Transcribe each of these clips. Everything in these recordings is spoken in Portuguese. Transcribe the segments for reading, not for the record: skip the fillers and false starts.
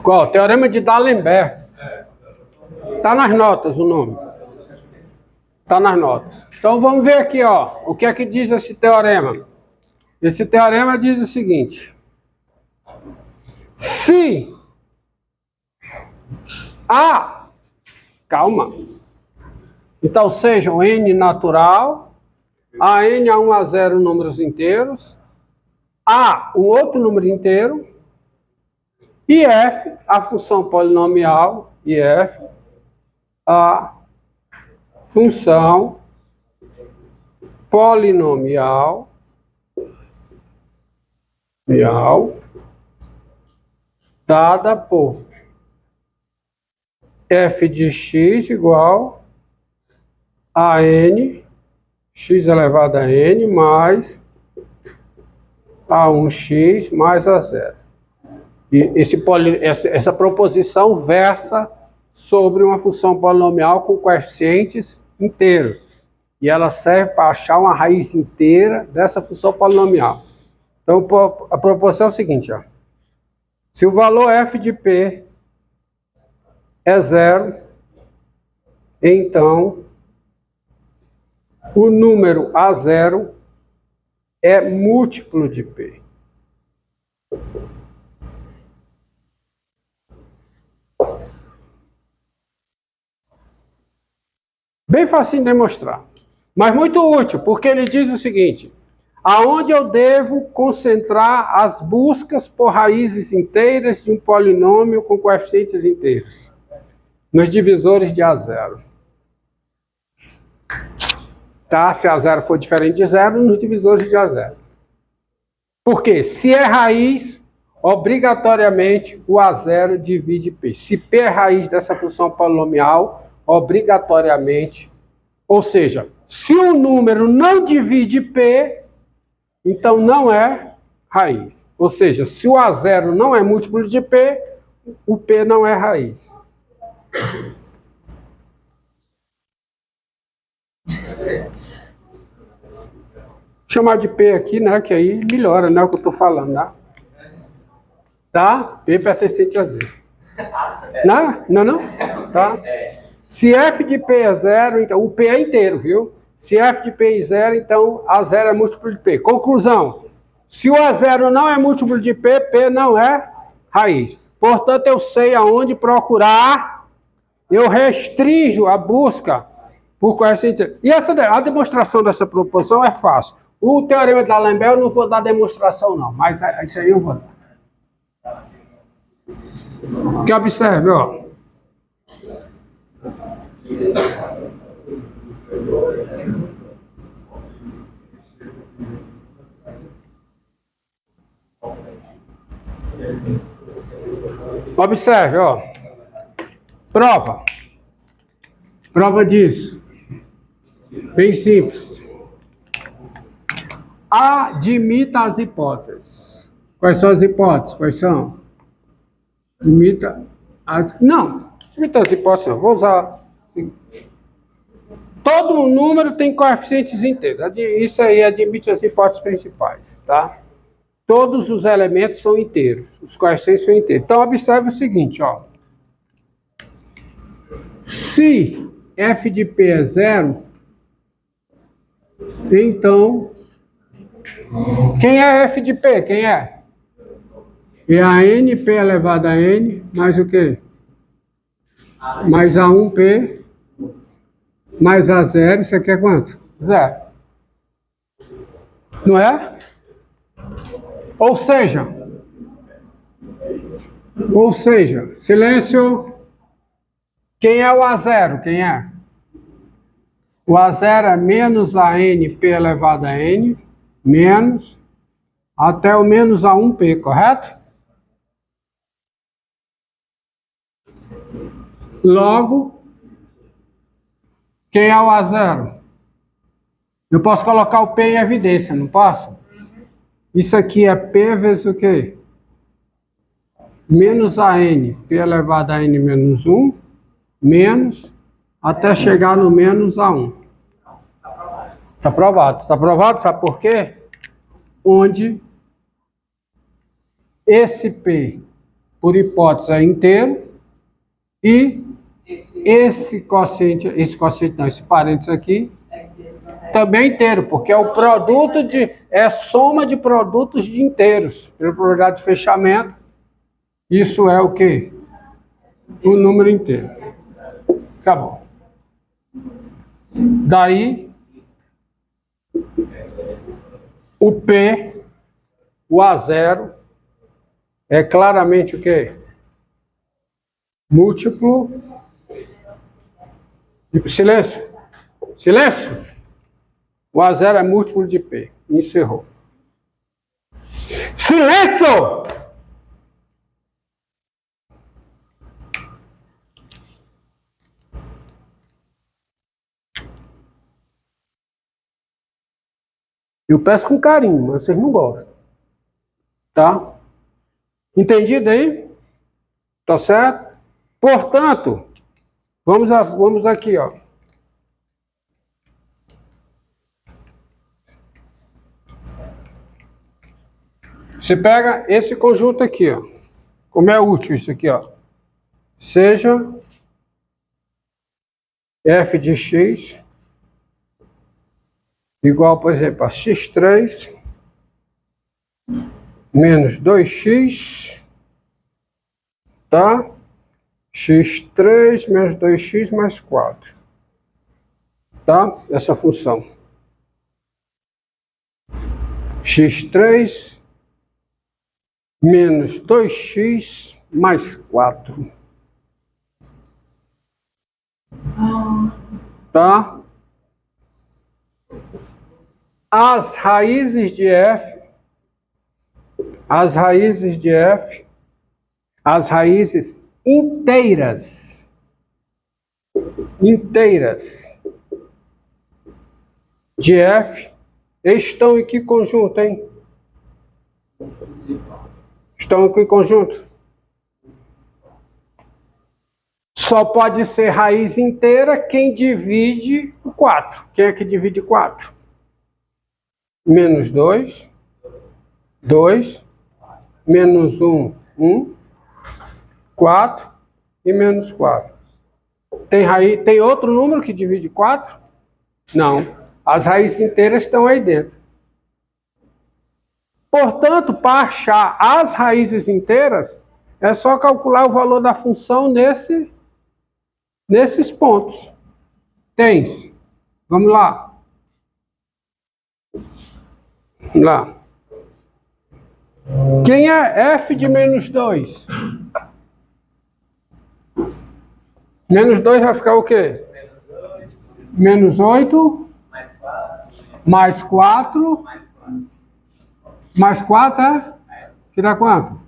Qual? Teorema de D'Alembert. Está nas notas o nome. Está nas notas. Então vamos ver aqui, ó, o que é que diz esse teorema. Esse teorema diz o seguinte: se A, calma, então sejam N natural, a N a 1 a 0 números inteiros, A um outro número inteiro, e F a função polinomial, e F a função polinomial dada por f de x igual a n, x elevado a n, mais a1x mais a 0. E essa proposição versa sobre uma função polinomial com coeficientes inteiros. E ela serve para achar uma raiz inteira dessa função polinomial. Então, a proposição é o seguinte, ó. Se o valor f de p é 0, então o número A0 é múltiplo de p. Bem fácil de demonstrar, mas muito útil, porque ele diz o seguinte: aonde eu devo concentrar as buscas por raízes inteiras de um polinômio com coeficientes inteiros? Nos divisores de A0. Tá? Se A0 for diferente de 0, nos divisores de A0. Por quê? Se é raiz, obrigatoriamente o A0 divide P. Se P é raiz dessa função polinomial, obrigatoriamente, ou seja, se o número não divide P, então não é raiz. Ou seja, se o A0 não é múltiplo de P, o P não é raiz. Vou chamar de P aqui, né? Que aí melhora, né? O que eu estou falando, né? Tá? P pertencente a 0. Não? Tá? Se f de P é 0, então o P é inteiro, viu? Se f de P é 0, então A0 é múltiplo de P. Conclusão: se o A0 não é múltiplo de P, P não é raiz. Portanto, eu sei aonde procurar, eu restringo a busca por coeficiente. E a demonstração dessa proposição é fácil. O teorema de D'Alembert eu não vou dar demonstração não, mas isso aí eu vou dar. Que observe, ó. Observe, ó. Prova disso. Bem simples. Admita as hipóteses. Quais são as hipóteses? Quais são? Admita as... Não, admita as hipóteses. Eu vou usar... Todo número tem coeficientes inteiros. Isso aí admite as hipóteses principais, tá? Todos os elementos são inteiros. Os coeficientes são inteiros. Então, observe o seguinte, ó. Se f de p é 0, então, quem é f de p? Quem é? É a n, p elevado a n, mais o quê? Mais a 1p, mais a 0, isso aqui é quanto? 0. Não é? Ou seja, silêncio. Quem é o A0? Quem é? O A0 é menos a n, p elevado a n, menos, até o menos a 1p, correto? Logo, quem é o A0? Eu posso colocar o p em evidência, não posso? Isso aqui é p vezes o quê? Menos a n, p elevado a n menos 1, menos, até chegar no menos a 1. Está aprovado. Está aprovado, sabe por quê? Onde esse p por hipótese, é inteiro. E esse parênteses aqui, também é inteiro, porque é o produto é a soma de produtos de inteiros, pela probabilidade de fechamento. Isso é o quê? O número inteiro. Acabou. Daí, o P, o A0, é claramente o quê? Múltiplo. Silêncio. Silêncio. O A0 é múltiplo de P. Encerrou. Silêncio! Eu peço com carinho, mas vocês não gostam. Tá? Entendido aí? Tá certo? Portanto, vamos aqui, ó. Você pega esse conjunto aqui, ó. Como é útil isso aqui, ó. Seja f de x igual, por exemplo, a x3 menos 2x, tá? x3 menos 2x mais 4, tá? Essa função. x3 menos 2x mais 4. Tá? As raízes de f, as raízes inteiras de f estão em que conjunto, hein? Estão em que conjunto? Só pode ser raiz inteira quem divide o 4. Quem é que divide 4? Menos 2, 2, menos 1, 1, 4 e menos 4. Tem outro número que divide 4? Não. As raízes inteiras estão aí dentro. Portanto, para achar as raízes inteiras, é só calcular o valor da função nesses pontos. Tens. Vamos lá. Vamos lá. Quem é f de menos 2? Menos 2 vai ficar o quê? Menos 8. Mais 4. Mais 4 é? Que dá quanto?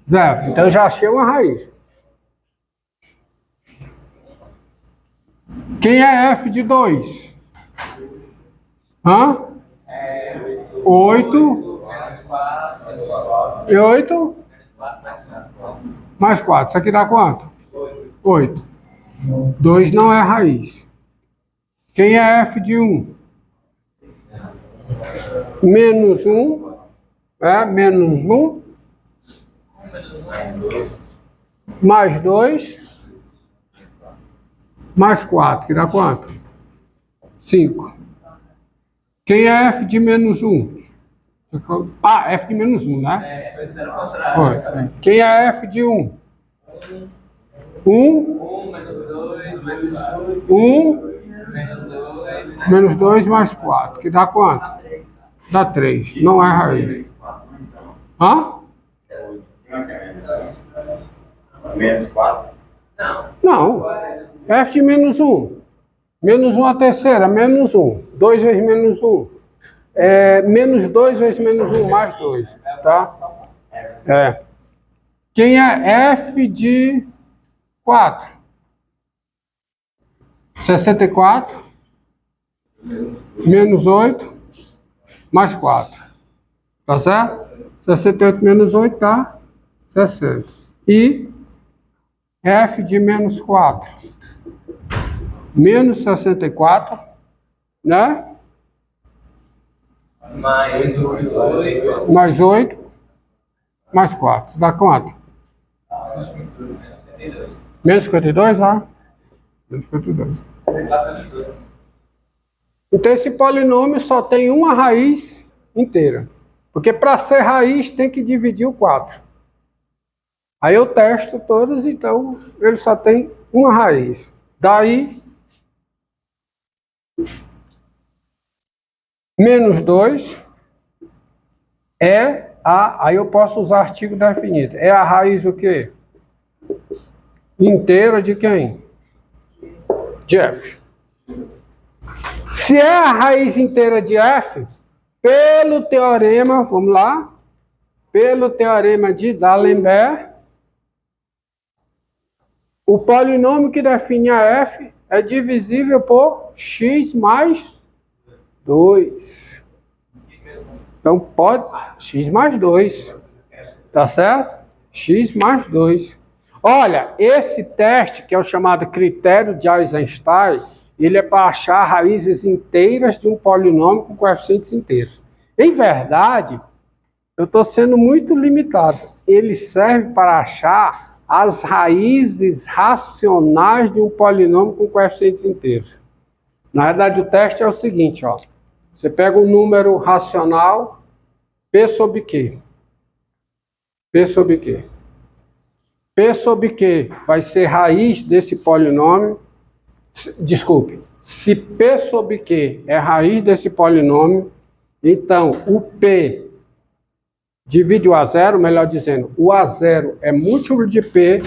0. Então eu já achei uma raiz. Quem é f de 2? 8. E 8? Mais 4. Isso aqui dá quanto? 8. 2 não é raiz. Quem é f de 1? Menos 1. Menos 1. Mais 2. Mais 4, que dá quanto? 5. Quem é f de menos 1? F de menos 1, né? Foi. Quem é f de 1? 1. 1. Menos 2 mais 4, que dá quanto? Dá 3. Não é raiz. Menos 4? Não. F de menos 1. Menos 1 a terceira, menos 1. 2 vezes menos 1. Menos 2 vezes menos 1, mais 2. Tá? Quem é f de 4? 64. Menos 8. Mais 4. Tá certo? 68 menos 8 dá 60. E f de menos 4. Menos 64, né? Mais 8. Mais 8, mais 4. Dá quanto? Menos 52, ah? Menos 52. Então esse polinômio só tem uma raiz inteira. Porque para ser raiz tem que dividir o 4. Aí eu testo todas, então ele só tem uma raiz. Daí, menos 2 é a... Aí eu posso usar artigo definido. É a raiz o quê? Inteira de quem? De f. Se é a raiz inteira de f, pelo teorema, vamos lá, pelo teorema de D'Alembert, o polinômio que define a f é divisível por x mais 2. Então pode x mais 2. Tá certo? X mais 2. Olha, esse teste, que é o chamado critério de Eisenstein, ele é para achar raízes inteiras de um polinômio com coeficientes inteiros. Em verdade, eu estou sendo muito limitado. Ele serve para achar as raízes racionais de um polinômio com coeficientes inteiros. Na verdade, o teste é o seguinte, ó. Você pega um número racional, P sobre Q. P sobre Q. P sobre Q vai ser raiz desse polinômio. Desculpe. Se P sobre Q é raiz desse polinômio, então o P divide o A0, melhor dizendo, o A0 é múltiplo de P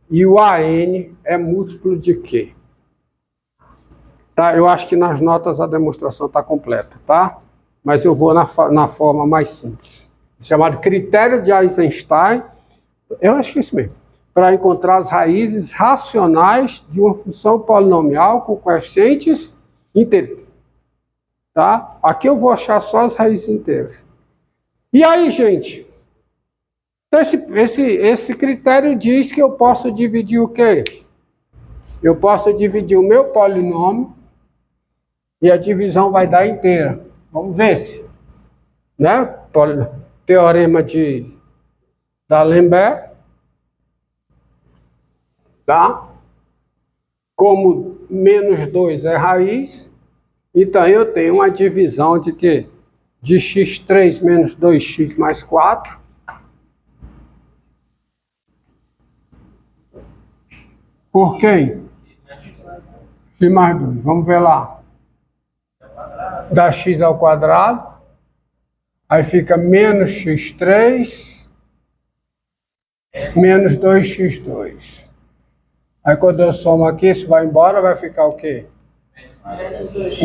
e o AN é múltiplo de Q. Tá? Eu acho que nas notas a demonstração está completa, tá? Mas eu vou na forma mais simples. Chamado critério de Eisenstein, eu acho que é isso mesmo, para encontrar as raízes racionais de uma função polinomial com coeficientes inteiros. Tá? Aqui eu vou achar só as raízes inteiras. E aí, gente? Então esse critério diz que eu posso dividir o quê? Eu posso dividir o meu polinômio e a divisão vai dar inteira. Vamos ver se, né? Teorema de D'Alembert, tá? Como menos 2 é raiz, então eu tenho uma divisão de quê? De x3 menos 2x mais 4. Por quem? X mais 2. Vamos ver lá. Dá x ao quadrado. Aí fica menos x3 menos 2x2. Aí quando eu somo aqui, isso vai embora, vai ficar o quê?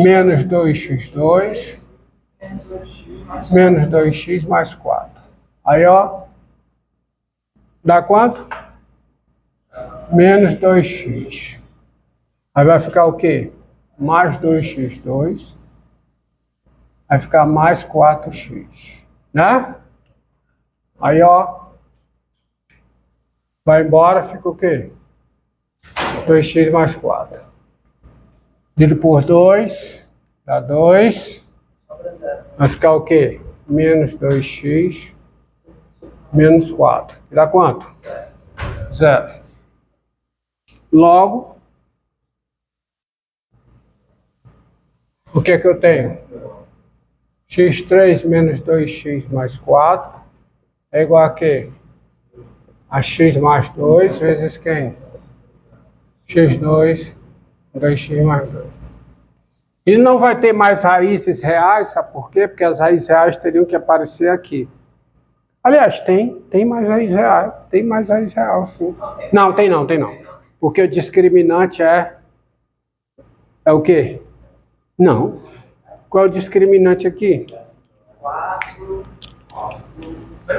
Menos 2x2 menos 2x mais 4. Aí, ó, dá quanto? Menos 2x. Aí vai ficar o quê? Mais 2x2. Vai ficar mais 4x. Né? Aí, ó, vai embora, fica o quê? 2x mais 4. Dividido por 2, dá 2. Vai ficar o quê? Menos 2x menos 4. Dá quanto? 0. Logo, o que é que eu tenho? x3 menos 2x mais 4 é igual a quê? A x mais 2 vezes quem? x2, 2x mais 2. E não vai ter mais raízes reais, sabe por quê? Porque as raízes reais teriam que aparecer aqui. Aliás, tem mais raiz real. Tem mais raiz real, sim. Não, tem não. Porque o discriminante é o quê? Não. Qual é o discriminante aqui?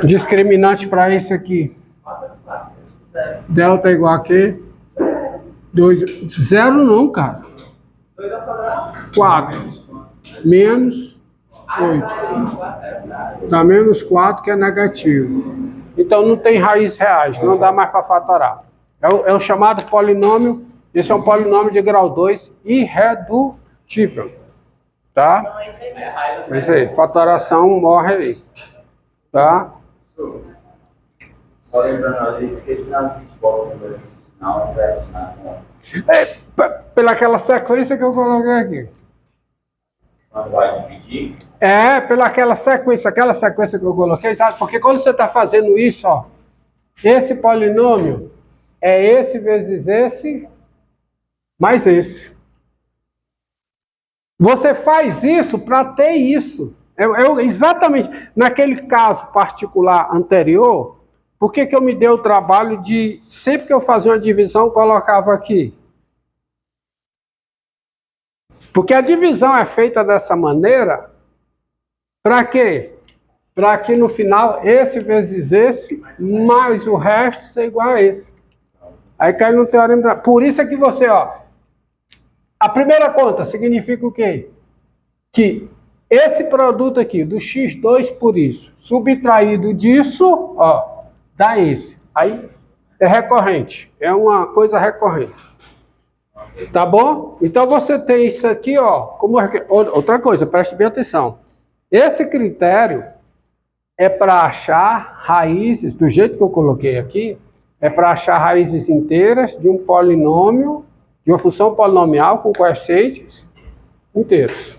Discriminante para esse aqui. Delta é igual a quê? 0 não, cara. 4 menos 8. Dá menos 4, que é negativo. Então não tem raízes reais, não dá mais para fatorar. É o chamado polinômio, esse é um polinômio de grau 2 irredutível. Tá? É isso aí, fatoração morre aí. Tá? Só lembrando ali que ele não pode sinal, vai ensinar como. Pela aquela sequência que eu coloquei aqui. Quando vai dividir, Pela aquela sequência que eu coloquei, sabe? Porque quando você está fazendo isso, ó, esse polinômio é esse vezes esse, mais esse. Você faz isso para ter isso. Exatamente, naquele caso particular anterior, por que eu me dei o trabalho de, sempre que eu fazia uma divisão, eu colocava aqui? Porque a divisão é feita dessa maneira, para quê? Para que no final, esse vezes esse, mais o resto, seja igual a esse. Aí cai no teorema. Por isso é que você, ó, a primeira conta significa o quê? Que esse produto aqui, do x2 por isso, subtraído disso, ó, dá esse. Aí é recorrente, é uma coisa recorrente. Tá bom? Então você tem isso aqui, ó, como outra coisa, preste bem atenção. Esse critério é para achar raízes, do jeito que eu coloquei aqui, é para achar raízes inteiras de um polinômio, de uma função polinomial com coeficientes inteiros.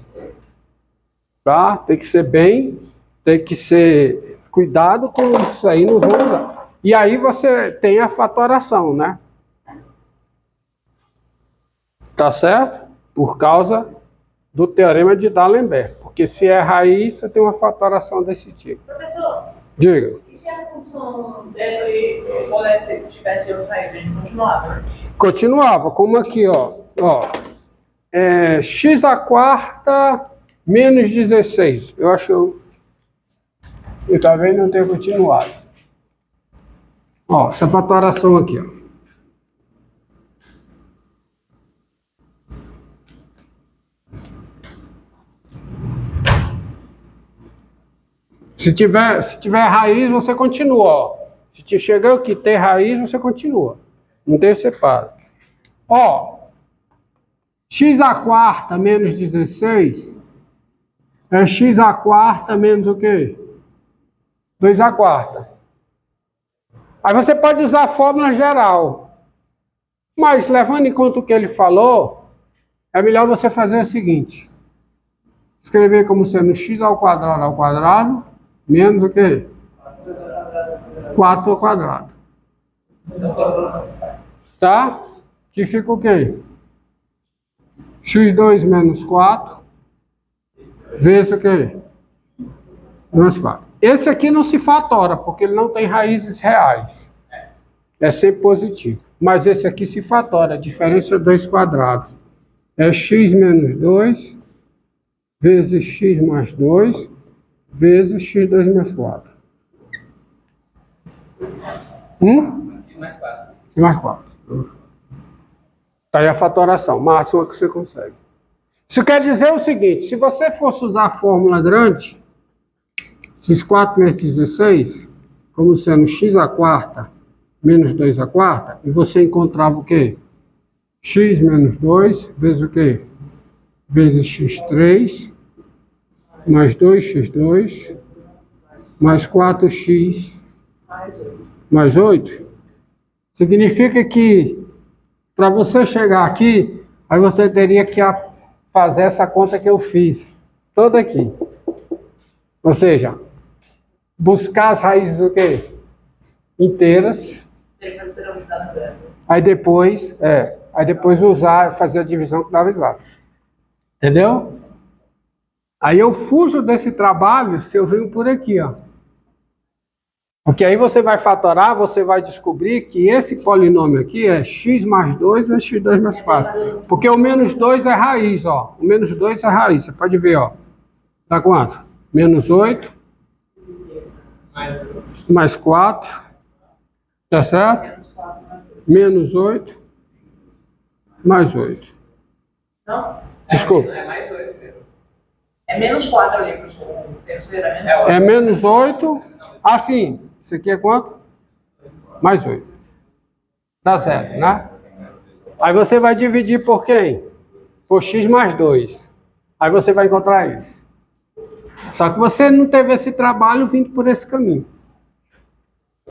Tá? Tem que ser cuidado com isso aí, não vou usar. E aí você tem a fatoração, né? Tá certo? Por causa do teorema de D'Alembert. Porque se é raiz, você tem uma fatoração desse tipo. Professor, Diga. e se a função dele pudesse ser que tivesse outra raiz, a gente continuava? Continuava, como aqui, ó. X à quarta menos 16. Eu acho que eu talvez não tenha continuado. Ó, essa fatoração aqui, ó. Se tiver raiz, você continua, ó. Se chegar aqui ter raiz, você continua. Não tem separo. Ó, x à quarta menos 16 é x à quarta menos o quê? 2 à quarta. Aí você pode usar a fórmula geral. Mas, levando em conta o que ele falou, é melhor você fazer o seguinte. Escrever como sendo x ao quadrado, menos o quê? 4 ao quadrado. Tá? Que fica o quê? x2 menos 4, vezes o quê? Menos 4. Esse aqui não se fatora, porque ele não tem raízes reais. É sempre positivo. Mas esse aqui se fatora, a diferença é 2 quadrados. É x menos 2, vezes x mais 2, vezes x2 mais 4. Mais 4. Tá aí a fatoração, máxima que você consegue. Isso quer dizer o seguinte, se você fosse usar a fórmula grande, x4 menos 16, como sendo x à quarta menos 2 à quarta, e você encontrava o quê? X menos 2, vezes o quê? Vezes x3, mais 2x2, mais 4x, mais 8. Significa que, para você chegar aqui, aí você teria que fazer essa conta que eu fiz, toda aqui. Ou seja, buscar as raízes o quê? Inteiras. Aí depois usar, fazer a divisão que dava exato. Entendeu? Aí eu fujo desse trabalho se eu venho por aqui, ó. Porque aí você vai fatorar, você vai descobrir que esse polinômio aqui é x mais 2 vezes x2 mais 4. Porque o menos 2 é raiz, ó. O menos 2 é raiz, você pode ver, ó. Dá quanto? Menos 8 mais 4. Tá certo? Menos 8 mais 8. Não? Desculpa. É mais 8 mesmo. É menos 4 ali, professor. Terceira é menos 4. É menos 8. Assim, isso aqui é quanto? Mais 8. Dá 0, né? Aí você vai dividir por quem? Por x mais 2. Aí você vai encontrar isso. Só que você não teve esse trabalho vindo por esse caminho.